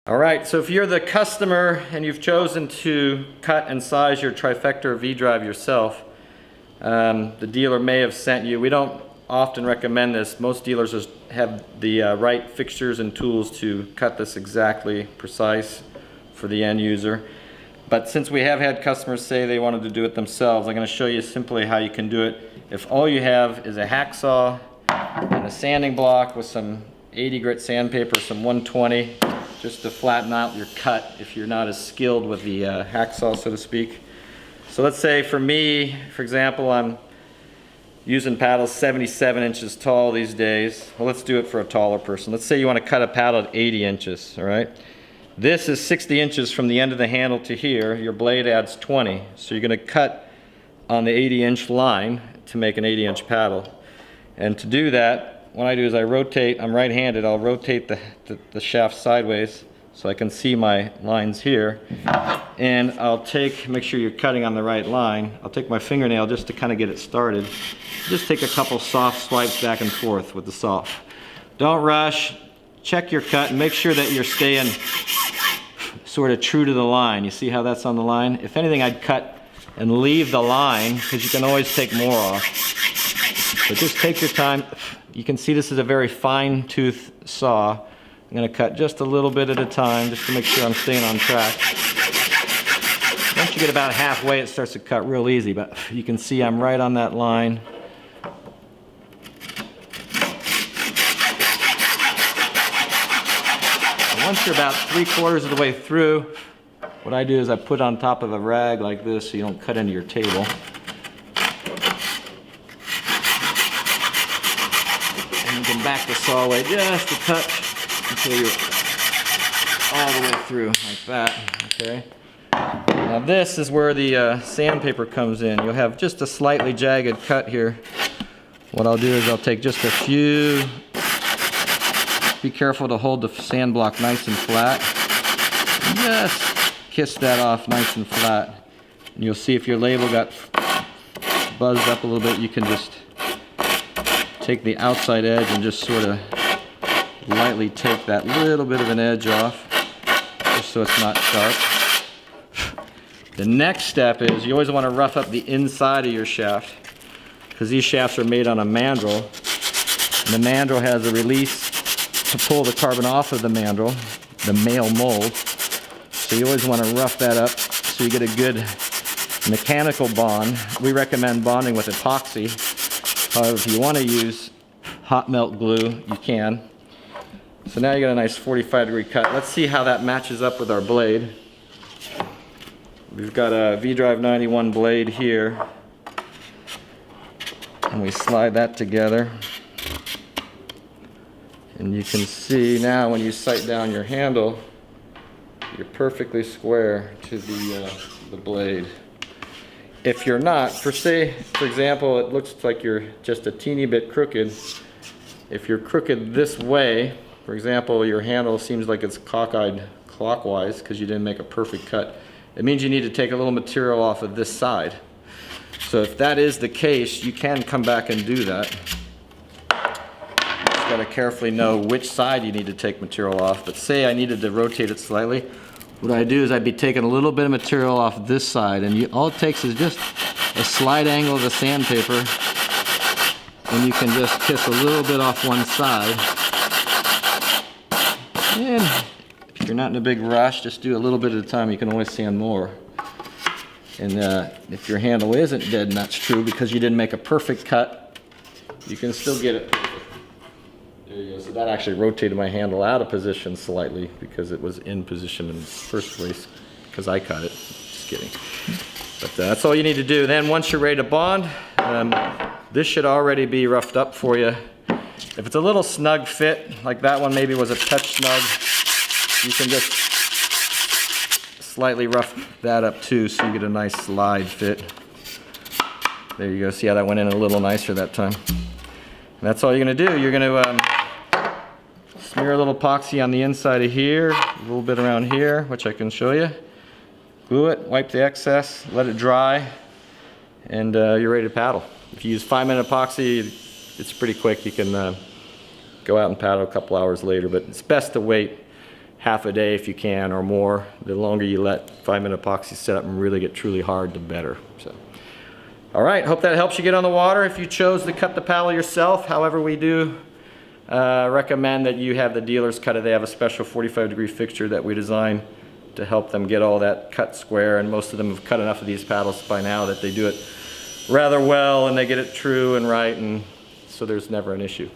Alright, so if you're the customer and you've chosen to cut and size your Trifecta or V Drive yourself, the dealer may have sent you, we don't often recommend this, most dealers just have the right fixtures and tools to cut this exactly precise for the end user. But since we have had customers say they wanted to do it themselves, I'm going to show you simply how you can do it. If all you have is a hacksaw and a sanding block with some 80 grit sandpaper, some 120, just to flatten out your cut if you're not as skilled with the hacksaw, so to speak. So let's say for me, for example, I'm using paddles 77 inches tall these days. Well, let's do it for a taller person. Let's say you want to cut a paddle at 80 inches, all right? This is 60 inches from the end of the handle to here. Your blade adds 20. So you're going to cut on the 80-inch line to make an 80-inch paddle. And to do that, what I do is I rotate, I'm right-handed, I'll rotate the shaft sideways so I can see my lines here. And I'll make sure you're cutting on the right line. I'll take my fingernail just to kind of get it started. Just take a couple soft swipes back and forth with the saw. Don't rush, check your cut and make sure that you're staying sort of true to the line. You see how that's on the line? If anything, I'd cut and leave the line because you can always take more off. But just take your time. You can see this is a very fine tooth saw. I'm going to cut just a little bit at a time just to make sure I'm staying on track. Once you get about halfway, it starts to cut real easy, but you can see I'm right on that line. And once you're about 3/4 of the way through, what I do is I put on top of a rag like this so you don't cut into your table. Back the saw away just a touch until you're all the way through like that. Okay. Now this is where the sandpaper comes in. You'll have just a slightly jagged cut here. What I'll do is I'll take just a few. Be careful to hold the sand block nice and flat. Just kiss that off nice and flat. And you'll see if your label got buzzed up a little bit, you can just take the outside edge and just sort of lightly take that little bit of an edge off, just so it's not sharp. The next step is you always want to rough up the inside of your shaft, because these shafts are made on a mandrel, and the mandrel has a release to pull the carbon off of the mandrel, the male mold. So you always want to rough that up so you get a good mechanical bond. We recommend bonding with epoxy. However, if you want to use hot melt glue, you can. So now you got a nice 45-degree cut. Let's see how that matches up with our blade. We've got a V Drive 91 blade here. And we slide that together. And you can see now when you sight down your handle, you're perfectly square to the blade. If you're not, for example, it looks like you're just a teeny bit crooked. If you're crooked this way, for example, your handle seems like it's cockeyed clockwise because you didn't make a perfect cut, it means you need to take a little material off of this side. So if that is the case, you can come back and do that. Just got to carefully know which side you need to take material off. But say I needed to rotate it slightly, what I do is I'd be taking a little bit of material off this side, and all it takes is just a slight angle of the sandpaper, and you can just kiss a little bit off one side. And if you're not in a big rush, just do a little bit at a time. You can always sand more. And if your handle isn't dead nuts true because you didn't make a perfect cut, you can still get it. There you go. So that actually rotated my handle out of position slightly because it was in position in the first place because I cut it. Just kidding. But that's all you need to do. Then once you're ready to bond, this should already be roughed up for you. If it's a little snug fit, like that one maybe was a touch snug, you can just slightly rough that up too so you get a nice slide fit. There you go. See how that went in a little nicer that time. And that's all you're going to do. You're going to smear a little epoxy on the inside of here, a little bit around here, which I can show you. Glue it, wipe the excess, let it dry, and you're ready to paddle. If you use 5-minute epoxy, it's pretty quick. You can go out and paddle a couple hours later, but it's best to wait half a day if you can or more. The longer you let 5-minute epoxy set up and really get truly hard, the better. So, all right, hope that helps you get on the water. If you chose to cut the paddle yourself, however, we do recommend that you have the dealers cut it. They have a special 45-degree fixture that we design to help them get all that cut square, and most of them have cut enough of these paddles by now that they do it rather well and they get it true and right, and so there's never an issue.